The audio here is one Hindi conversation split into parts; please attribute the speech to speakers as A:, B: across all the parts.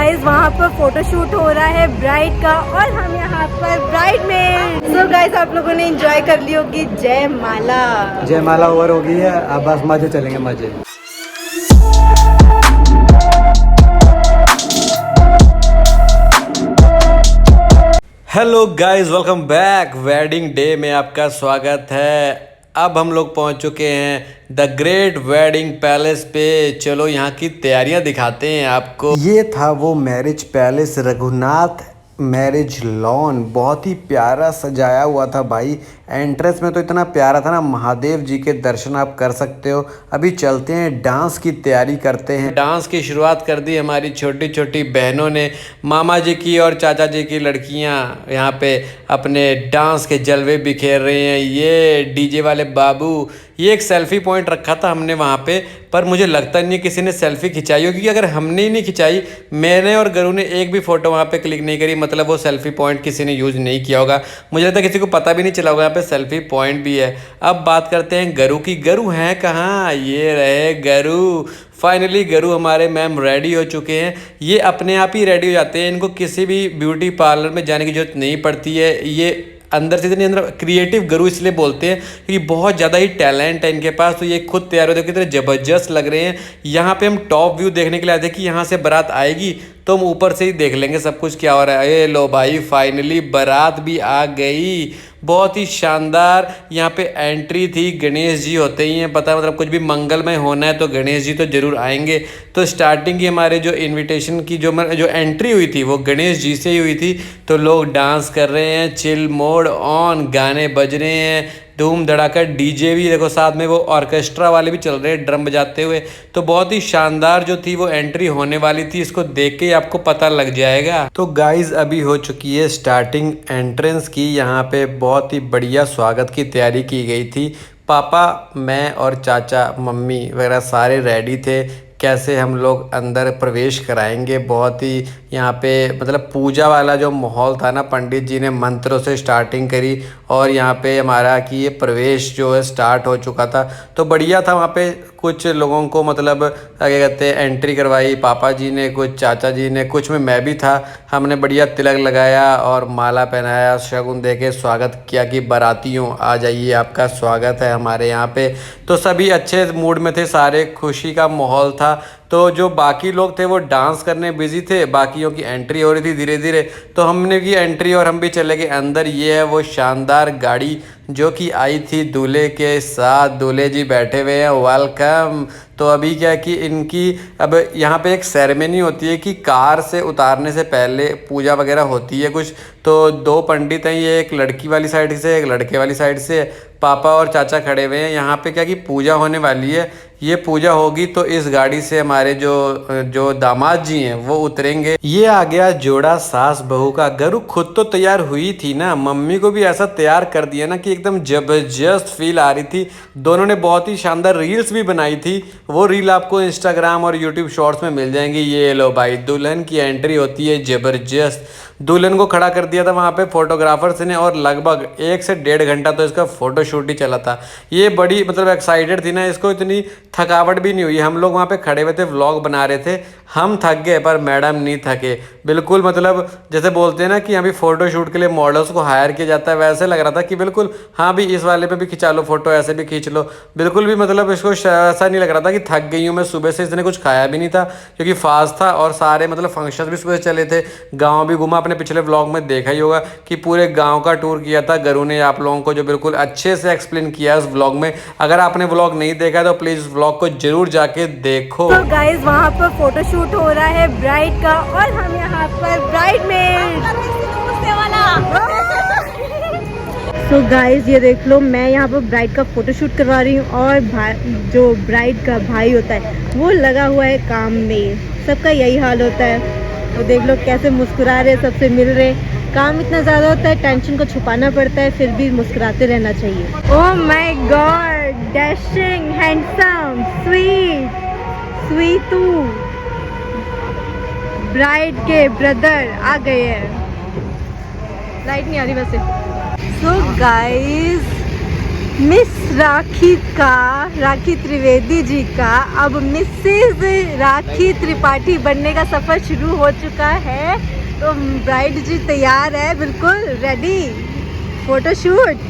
A: गाइज वहाँ पर फोटोशूट हो रहा है ब्राइड का और हम यहाँ पर ब्राइड में। सो गाइज आप लोगों ने एंजॉय कर ली होगी जयमाला।
B: जयमाला ओवर हो गई है, अब बस मजे चलेंगे मजे। Hello guys, welcome back. Wedding day में आपका स्वागत है। अब हम लोग पहुंच चुके हैं द ग्रेट वेडिंग पैलेस पे। चलो यहाँ की तैयारियां दिखाते हैं आपको। ये था वो marriage palace, Raghunath marriage lawn. बहुत ही प्यारा सजाया हुआ था भाई। एंट्रेंस में तो इतना प्यारा था ना, महादेव जी के दर्शन आप कर सकते हो। अभी चलते हैं, डांस की तैयारी करते हैं। डांस की शुरुआत कर दी हमारी छोटी छोटी बहनों ने। मामा जी की और चाचा जी की लड़कियां यहाँ पे अपने डांस के जलवे बिखेर रही हैं। ये डीजे वाले बाबू, ये एक सेल्फी पॉइंट रखा था हमने वहाँ पे, पर मुझे लगता नहीं किसी ने सेल्फी खिंचाई हो, क्योंकि अगर हमने ही नहीं खिंचाई, मैंने और गरू ने एक भी फ़ोटो वहाँ पे क्लिक नहीं करी, मतलब वो सेल्फी पॉइंट किसी ने यूज़ नहीं किया होगा। मुझे लगता है किसी को पता भी नहीं चला होगा यहाँ पे सेल्फी पॉइंट भी है। अब बात करते हैं गरू की। गरू हैं कहाँ? ये रहे गरू। फाइनली गरू हमारे मैम रेडी हो चुके हैं। ये अपने आप ही रेडी हो जाते हैं, इनको किसी भी ब्यूटी पार्लर में जाने की ज़रूरत नहीं पड़ती है। ये अंदर से इतने अंदर क्रिएटिव गरू इसलिए बोलते हैं क्योंकि बहुत ज़्यादा ही टैलेंट है इनके पास। तो ये खुद तैयार होते हैं, कितने ज़बरदस्त लग रहे हैं। यहाँ पे हम टॉप व्यू देखने के लिए आए थे कि यहाँ से बारात आएगी तो हम ऊपर से ही देख लेंगे सब कुछ क्या हो रहा है। ये लो भाई, फाइनली बारात भी आ गई। बहुत ही शानदार यहाँ पे एंट्री थी। गणेश जी होते ही हैं, पता है, मतलब कुछ भी मंगलमय होना है तो गणेश जी तो ज़रूर आएंगे। तो स्टार्टिंग की हमारे जो इनविटेशन की जो एंट्री हुई थी वो गणेश जी से ही हुई थी। तो लोग डांस कर रहे हैं, चिल मोड ऑन, गाने बज रहे हैं, धूम धड़ाका। डीजे भी देखो, साथ में वो ऑर्केस्ट्रा वाले भी चल रहे हैं ड्रम बजाते हुए। तो बहुत ही शानदार जो थी वो एंट्री होने वाली थी, इसको देख के ही आपको पता लग जाएगा। तो गाइज अभी हो चुकी है स्टार्टिंग एंट्रेंस की। यहाँ पे बहुत ही बढ़िया स्वागत की तैयारी की गई थी। पापा, मैं और चाचा, मम्मी वगैरह सारे रेडी थे कैसे हम लोग अंदर प्रवेश कराएंगे। बहुत ही यहाँ पे मतलब पूजा वाला जो माहौल था ना, पंडित जी ने मंत्रों से स्टार्टिंग करी और यहाँ पे हमारा कि ये प्रवेश जो है स्टार्ट हो चुका था। तो बढ़िया था। वहाँ पे कुछ लोगों को मतलब क्या कहते हैं एंट्री करवाई पापा जी ने, कुछ चाचा जी ने, कुछ में मैं भी था। हमने बढ़िया तिलक लगाया और माला पहनाया, शगुन दे के स्वागत किया कि बारातियों आ जाइए, आपका स्वागत है हमारे यहाँ पे। तो सभी अच्छे मूड में थे, सारे खुशी का माहौल था। तो जो बाकी लोग थे वो डांस करने बिजी थे, बाकियों की एंट्री हो रही थी धीरे धीरे। तो हमने की एंट्री और हम भी चले गए अंदर। ये है वो शानदार गाड़ी जो कि आई थी दूल्हे के साथ। दूल्हे जी बैठे हुए हैं, वेलकम। तो अभी क्या है कि इनकी अब यहाँ पे एक सेरेमनी होती है कि कार से उतारने से पहले पूजा वगैरह होती है कुछ। तो दो पंडित हैं, ये एक लड़की वाली साइड से एक लड़के वाली साइड से। पापा और चाचा खड़े हुए हैं। यहाँ पे क्या कि पूजा होने वाली है। ये पूजा होगी तो इस गाड़ी से हमारे जो दामाद जी हैं वो उतरेंगे। ये आ गया जोड़ा सास बहू का। गरू खुद तो तैयार हुई थी ना, मम्मी को भी ऐसा तैयार कर दिया ना कि एकदम जबरदस्त फील आ रही थी। दोनों ने बहुत ही शानदार रील्स भी बनाई थी, वो रील आपको इंस्टाग्राम और यूट्यूब शॉर्ट्स में मिल जाएंगी। ये लो भाई, दुल्हन की एंट्री होती है जबरदस्त। दुल्हन को खड़ा कर दिया था वहाँ पे फोटोग्राफर्स ने और लगभग 1 से 1.5 घंटा तो इसका फोटोशूट ही चला था। ये बड़ी मतलब एक्साइटेड थी ना, इसको इतनी थकावट भी नहीं हुई। हम लोग वहाँ पे खड़े हुए थे, व्लॉग बना रहे थे। हम थक गए पर मैडम नहीं थके बिल्कुल। मतलब जैसे बोलते हैं ना कि अभी फ़ोटोशूट के लिए मॉडल्स को हायर किया जाता है, वैसे लग रहा था कि बिल्कुल हाँ भी इस वाले पे भी खिंचा लो फ़ोटो, ऐसे भी खींच लो। बिल्कुल भी मतलब इसको ऐसा नहीं लग रहा था कि थक गई हूँ मैं। सुबह से इसने कुछ खाया भी नहीं था क्योंकि फास्ट था और सारे मतलब फंक्शन भी सुबह चले थे। गाँव भी घूमा, अपने पिछले व्लॉग में देखा ही होगा कि पूरे गाँव का टूर किया था गरू ने आप लोगों को, जो बिल्कुल अच्छे से एक्सप्लेन किया उस व्लॉग में। अगर आपने व्लॉग नहीं देखा तो प्लीज़ व्लॉग को जरूर जाके देखो।
A: तो गाइज वहाँ पर फोटोशूट हो रहा है ब्राइड का और हम यहाँ पर ब्राइड में। तो गाइज ये देख लो, मैं यहाँ पर ब्राइड का फोटोशूट करवा रही हूँ और जो ब्राइड का भाई होता है वो लगा हुआ है काम में। सबका यही हाल होता है। तो देख लो कैसे मुस्कुरा रहे, सबसे मिल रहे। काम इतना ज़्यादा होता है, टेंशन को छुपाना पड़ता है, फिर भी मुस्कुराते रहना चाहिए। Oh my God, dashing, handsome, sweet, Sweetu bride के ब्रदर आ गए हैं। लाइट नहीं आ रही वैसे। सो गाइस मिस राखी त्रिवेदी जी का अब मिसेज राखी त्रिपाठी बनने का सफ़र शुरू हो चुका है। तो ब्राइड जी तैयार है, बिल्कुल रेडी फोटोशूट।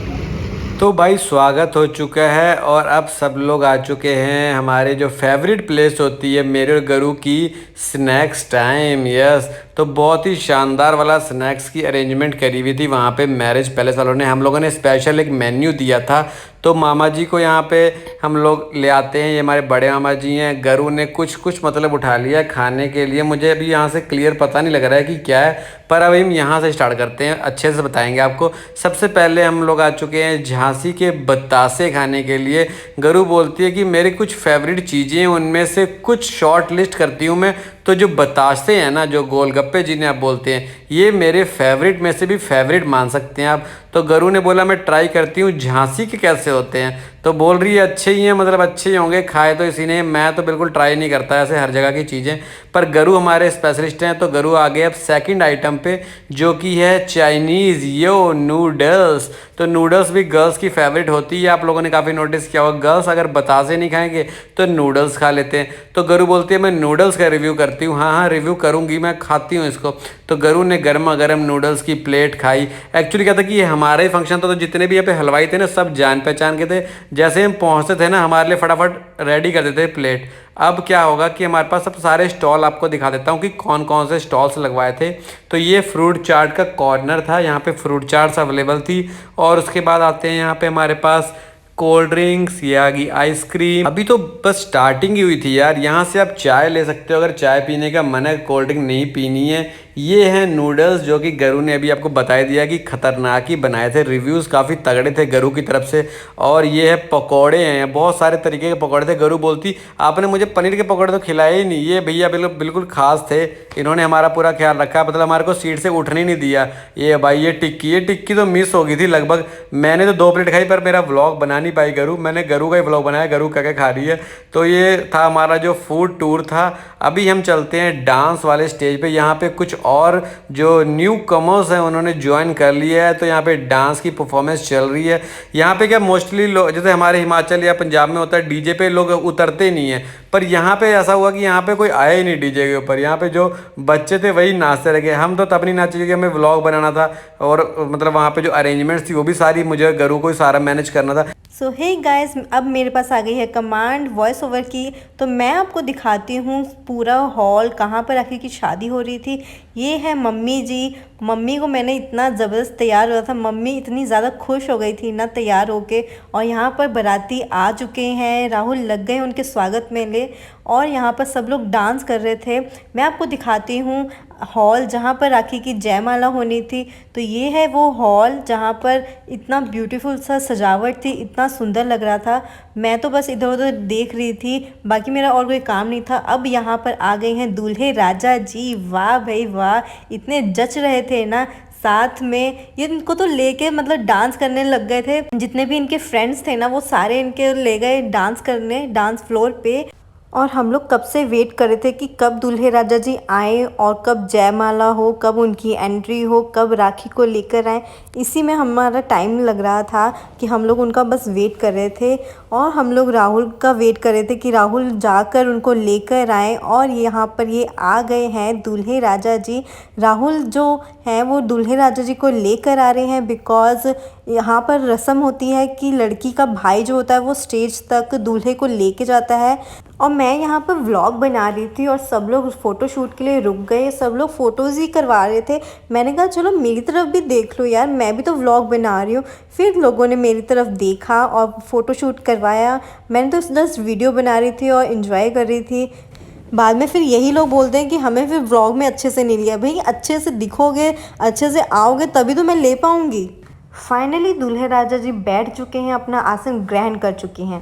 B: तो भाई स्वागत हो चुका है और अब सब लोग आ चुके हैं हमारे जो फेवरेट प्लेस होती है मेरे और गरू की, स्नैक्स टाइम। यस, तो बहुत ही शानदार वाला स्नैक्स की अरेंजमेंट करी हुई थी वहाँ पे मैरिज पैलेस वालों ने। हम लोगों ने स्पेशल एक मेन्यू दिया था, तो मामा जी को यहाँ पे हम लोग ले आते हैं, ये हमारे बड़े मामा जी हैं। गरू ने कुछ मतलब उठा लिया खाने के लिए, मुझे अभी यहाँ से क्लियर पता नहीं लग रहा है कि क्या है, पर अब हम यहाँ से स्टार्ट करते हैं, अच्छे से बताएंगे आपको। सबसे पहले हम लोग आ चुके हैं झांसी के बतासे खाने के लिए। गरू बोलती है कि मेरी कुछ फेवरेट चीज़ें हैं, उनमें से कुछ शॉर्ट लिस्ट करती हूँ मैं। तो जो बतासे हैं ना, जो गोलगप्पे जिन्हें आप बोलते हैं, ये मेरे फेवरेट में से भी फेवरेट मान सकते हैं आप। तो गरू ने बोला मैं ट्राई करती हूँ झांसी के कैसे होते हैं, तो बोल रही है अच्छे ही हैं, मतलब अच्छे ही होंगे, खाए तो इसी ने। मैं तो बिल्कुल ट्राई नहीं करता ऐसे हर जगह की चीज़ें, पर गरू हमारे स्पेशलिस्ट हैं। तो गरू आ गए अब सेकंड आइटम पे, जो कि है चाइनीज़ यो नूडल्स। तो नूडल्स भी गर्ल्स की फेवरेट होती है, आप लोगों ने काफ़ी नोटिस किया होगा। गर्ल्स अगर बतासे नहीं खाएंगे तो नूडल्स खा लेते हैं। तो गरू बोलती है मैं नूडल्स का रिव्यू करती हूँ। हाँ रिव्यू करूँगी, मैं खाती हूँ इसको। तो गरू ने गर्मा गर्म नूडल्स की प्लेट खाई। एक्चुअली क्या था कि ये हमारा ही फंक्शन था, तो जितने भी यहाँ पे हलवाई थे ना, सब जान पहचान के थे। जैसे हम पहुँचते थे ना, हमारे लिए फटाफट रेडी कर देते थे प्लेट। अब क्या होगा कि हमारे पास सब सारे स्टॉल आपको दिखा देता हूँ कि कौन कौन से स्टॉल्स लगवाए थे। तो ये फ्रूट चाट का कॉर्नर था, यहाँ पे फ्रूट चाट्स अवेलेबल थी। और उसके बाद आते हैं यहाँ पे हमारे पास कोल्ड ड्रिंक्स, ये आ गई आइसक्रीम। अभी तो बस स्टार्टिंग ही हुई थी यार। यहाँ से आप चाय ले सकते हो अगर चाय पीने का मन है, कोल्ड ड्रिंक नहीं पीनी है। ये हैं नूडल्स, जो कि गरू ने अभी आपको बता दिया कि खतरनाक ही बनाए थे, रिव्यूज़ काफ़ी तगड़े थे गरू की तरफ से। और ये है पकौड़े हैं, बहुत सारे तरीके के पकौड़े थे। गरू बोलती आपने मुझे पनीर के पकौड़े तो खिलाए ही नहीं। ये भैया बिल्कुल खास थे, इन्होंने हमारा पूरा ख्याल रखा, मतलब हमारे को सीट से उठने नहीं दिया। ये भाई ये टिक्की तो मिस हो गई थी लगभग। मैंने तो 2 प्लेट खाई, पर मेरा व्लॉग बना नहीं पाई गरू, मैंने गरू का ही व्लॉग बनाया, गरू क्या क्या खा रही है। तो ये था हमारा जो फूड टूर था। अभी हम चलते हैं डांस वाले स्टेज पे। यहाँ पे कुछ और जो न्यू कमर्स हैं उन्होंने ज्वाइन कर लिया है, तो यहाँ पे डांस की परफॉर्मेंस चल रही है। यहाँ पे क्या मोस्टली लोग, जैसे हमारे हिमाचल या पंजाब में होता है डीजे पे लोग उतरते नहीं हैं, पर यहाँ पे ऐसा हुआ कि यहाँ पे कोई आया ही नहीं डीजे के ऊपर। यहाँ पे जो बच्चे थे वही नाचते रह गए। हम तो तब नहीं नाचे क्योंकि हमें व्लॉग बनाना था, और मतलब वहाँ पे जो अरेंजमेंट्स थी वो भी सारी मुझे गरू को ही सारा मैनेज करना था।
A: सो हे गाइस, अब मेरे पास आ गई है कमांड वॉइस ओवर की। तो मैं आपको दिखाती हूँ पूरा हॉल, कहाँ पर राखी की शादी हो रही थी। ये है मम्मी जी। मम्मी को मैंने इतना ज़बरदस्त तैयार हुआ था, मम्मी इतनी ज़्यादा खुश हो गई थी ना तैयार होके। और यहाँ पर बाराती आ चुके हैं, राहुल लग गए उनके स्वागत में ले, और यहाँ पर सब लोग डांस कर रहे थे। मैं आपको दिखाती हूँ हॉल जहाँ पर राखी की जयमाला होनी थी। तो ये है वो हॉल जहाँ पर इतना ब्यूटीफुल सा सजावट थी, इतना सुंदर लग रहा था। मैं तो बस इधर उधर देख रही थी, बाकी मेरा और कोई काम नहीं था। अब यहाँ पर आ गए हैं दूल्हे राजा जी। वाह भाई वाह, इतने जच रहे थे ना साथ में। ये इनको तो लेके मतलब डांस करने लग गए थे। जितने भी इनके फ्रेंड्स थे ना, वो सारे इनके ले गए डांस करने डांस फ्लोर पे। और हम लोग कब से वेट कर रहे थे कि कब दूल्हे राजा जी आए और कब जयमाला हो, कब उनकी एंट्री हो, कब राखी को लेकर आए। इसी में हमारा टाइम लग रहा था कि हम लोग उनका बस वेट कर रहे थे। और हम लोग राहुल का वेट कर रहे थे कि राहुल जाकर उनको लेकर आए। और यहाँ पर ये आ गए हैं दूल्हे राजा जी। राहुल जो हैं वो दूल्हे राजा जी को लेकर आ रहे हैं, बिकॉज़ यहाँ पर रस्म होती है कि लड़की का भाई जो होता है वो स्टेज तक दूल्हे को लेके जाता है। और मैं यहाँ पर व्लॉग बना रही थी और सब लोग फ़ोटोशूट के लिए रुक गए, सब लोग फ़ोटोज़ ही करवा रहे थे। मैंने कहा चलो मेरी तरफ भी देख लो यार, मैं भी तो व्लॉग बना रही हूँ। फिर लोगों ने मेरी तरफ देखा और फ़ोटोशूट करवाया। मैंने तो जस्ट वीडियो बना रही थी और इन्जॉय कर रही थी। बाद में फिर यही लोग बोलते हैं कि हमें फिर व्लॉग में अच्छे से नहीं लिया। भाई अच्छे से दिखोगे, अच्छे से आओगे, तभी तो मैं ले पाऊँगी। फाइनली दूल्हे राजा जी बैठ चुके हैं, अपना आसन ग्रहण कर चुके हैं।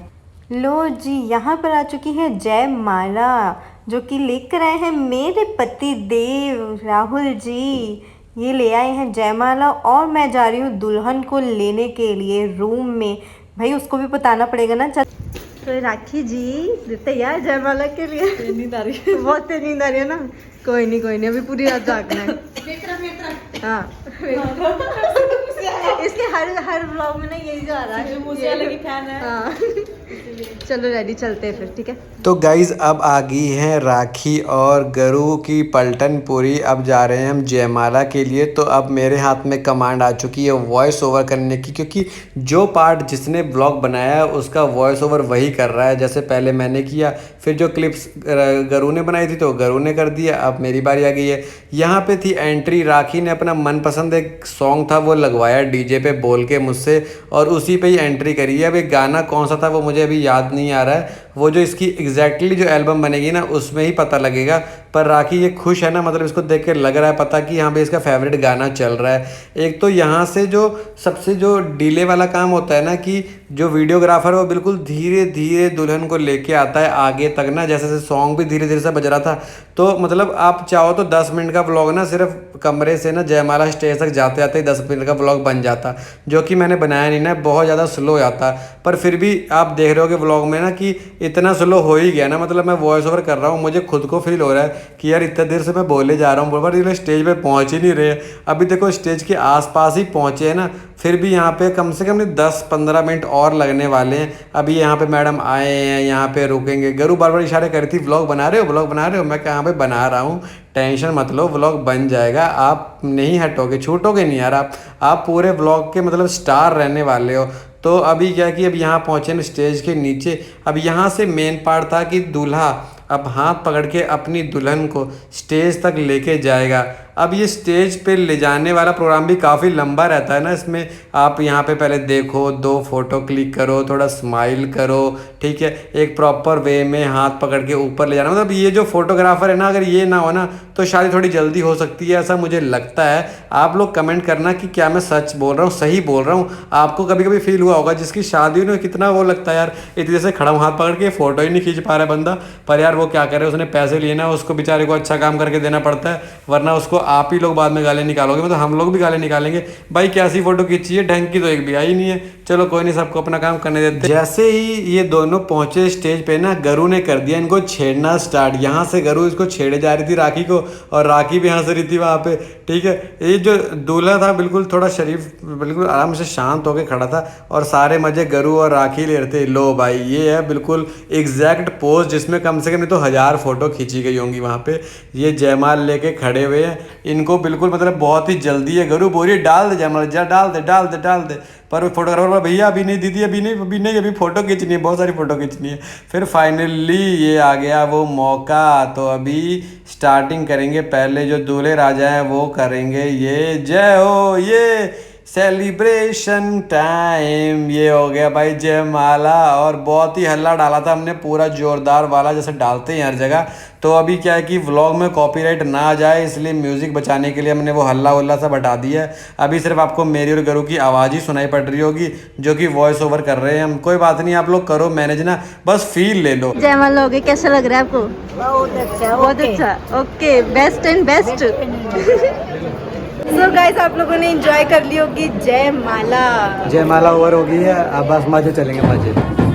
A: लो जी, यहाँ पर आ चुकी है जयमाला, जो कि लेकर आए हैं मेरे पति देव राहुल जी। ये ले आए हैं जयमाला और मैं जा रही हूँ दुल्हन को लेने के लिए रूम में। भाई उसको भी बताना पड़ेगा ना। चल तो राखी जी तैयार जयमाला के लिए? नींद आ रही है, बहुत तेज नींद आ रही है ना। कोई नहीं अभी पूरी रात जागना है। हाँ इसके हर व्लॉग में ना यही जा रहा है, मुझे लगी फैन है। हाँ चलो रेडी चलते हैं फिर, ठीक है।
B: तो गाइज अब आ गई हैं राखी और गरु की पलटन पूरी। अब जा रहे हैं हम जयमाला के लिए। तो अब मेरे हाथ में कमांड आ चुकी है वॉइस ओवर करने की, क्योंकि जो पार्ट जिसने ब्लॉग बनाया है उसका वॉइस ओवर वही कर रहा है। जैसे पहले मैंने किया, फिर जो क्लिप्स गरु ने बनाई थी तो गरु ने कर दिया, अब मेरी बारी आ गई है। यहाँ पे थी एंट्री, राखी ने अपना मनपसंद एक सॉन्ग था वो लगवाया डीजे पे बोल के मुझसे, और उसी पे ही एंट्री करी है। अब एक गाना कौन सा था वो मुझे अभी याद नहीं आ रहा है, वो जो इसकी एग्जैक्टली जो एल्बम बनेगी ना उसमें ही पता लगेगा। पर राखी ये खुश है ना, मतलब इसको देख के लग रहा है पता कि यहाँ पे इसका फेवरेट गाना चल रहा है। एक तो यहाँ से जो सबसे जो डिले वाला काम होता है ना, कि जो वीडियोग्राफर वो बिल्कुल धीरे धीरे दुल्हन को लेके आता है आगे तक ना, जैसे जैसे सॉन्ग भी धीरे धीरे से बज रहा था। तो मतलब आप चाहो तो 10 मिनट का व्लॉग ना सिर्फ कमरे से ना जयमाला स्टेज तक जाते जाते 10 मिनट का व्लॉग बन जाता, जो कि मैंने बनाया नहीं ना, बहुत ज़्यादा स्लो जाता। पर फिर भी आप देख रहे हो कि व्लॉग में ना कि इतना स्लो हो ही गया ना, मतलब मैं वॉइस ओवर कर रहा हूँ, मुझे खुद को फील हो रहा है कि यार इतने देर से मैं बोले जा रहा हूँ पर ये स्टेज पे पहुँच ही नहीं रहे। अभी देखो स्टेज के आसपास ही पहुँचे हैं ना, फिर भी यहाँ पे कम से कम 10-15 मिनट और लगने वाले हैं। अभी यहाँ पे मैडम आए हैं, यहाँ पे रुकेंगे। गरु बार बार इशारे करी थी व्लॉग बना रहे हो, व्लॉग बना रहे हो। मैं कहाँ पे बना रहा हूँ, टेंशन मत लो, व्लॉग बन जाएगा। आप नहीं हटोगे, छूटोगे नहीं यार, आप पूरे व्लॉग के मतलब स्टार रहने वाले हो। तो अभी क्या कि अब यहाँ पहुँचे ना स्टेज के नीचे। अब यहाँ से मेन पार्ट था कि दूल्हा अब हाथ पकड़ के अपनी दुल्हन को स्टेज तक लेके जाएगा। अब ये स्टेज पे ले जाने वाला प्रोग्राम भी काफ़ी लंबा रहता है ना, इसमें आप यहाँ पे पहले देखो, 2 फोटो क्लिक करो, थोड़ा स्माइल करो, ठीक है, एक प्रॉपर वे में हाथ पकड़ के ऊपर ले जाना। मतलब ये जो फोटोग्राफर है ना, अगर ये ना हो ना तो शादी थोड़ी जल्दी हो सकती है, ऐसा मुझे लगता है। आप लोग कमेंट करना कि क्या मैं सच बोल रहा हूँ, सही बोल रहा हूँ। आपको कभी कभी फील हुआ होगा जिसकी शादी हुई ना, कितना वो लगता है यार, इतने से खड़ा हूँ हाथ पकड़ के, फोटो ही नहीं खींच पा रहा बंदा। पर यार वो क्या करे, उसने पैसे लिए ना, उसको बेचारे को अच्छा काम करके देना पड़ता है, वरना उसको आप ही लोग बाद में गाली निकालोगे, मतलब हम लोग भी गाली निकालेंगे। भाई कैसी फोटो खींची है, ढंग की तो एक भी आई नहीं है। चलो कोई नहीं, सबको अपना काम करने देते। जैसे ही ये दोनों पहुंचे स्टेज पे ना, गरु ने कर दिया इनको छेड़ना स्टार्ट। यहाँ से गरु इसको छेड़े जा रही थी राखी को, और राखी भी हंस रही थी वहाँ पे, ठीक है। ये जो दूल्हा था बिल्कुल थोड़ा शरीफ, बिल्कुल आराम से शांत होकर खड़ा था, और सारे मजे गरु और राखी ले रहे थे। लो भाई ये है बिल्कुल एग्जैक्ट पोज जिसमें कम से कम नहीं तो 1000 फोटो खींची गई होंगी वहाँ पे। ये जयमाल लेके खड़े हुए हैं, इनको बिल्कुल मतलब बहुत ही जल्दी है। गरु बोलिए डाल दे जयमाल, जा डाल दे डाल दे डाल दे। पर वो फोटोग्राफर भैया अभी नहीं दीदी, अभी नहीं अभी फ़ोटो खींचनी है, बहुत सारी फ़ोटो खींचनी है। फिर फाइनली ये आ गया वो मौका। तो अभी स्टार्टिंग करेंगे, पहले जो दूल्हे राजा हैं वो करेंगे ये जय हो, ये सेलिब्रेशन टाइम। ये हो गया भाई जयमाला, और बहुत ही हल्ला डाला था हमने, पूरा जोरदार वाला जैसे डालते हैं हर जगह। तो अभी क्या है कि व्लॉग में कॉपीराइट ना आ जाए, इसलिए म्यूज़िक बचाने के लिए हमने वो हल्ला उल्ला सा बटा दिया है। अभी सिर्फ आपको मेरी और गरु की आवाज़ ही सुनाई पड़ रही होगी, जो कि वॉइस ओवर कर रहे हैं हम। कोई बात नहीं, आप लोग करो मैनेज ना, बस फील ले लो।
A: जयमाला हो गई, कैसा लग रहा है आपको?
C: बहुत अच्छा,
A: बहुत अच्छा, okay, best and best. So guys आप लोगों ने एंजॉय कर ली होगी जयमाला।
B: जयमाला ओवर हो गई है, अब बस मजे चलेंगे मजे।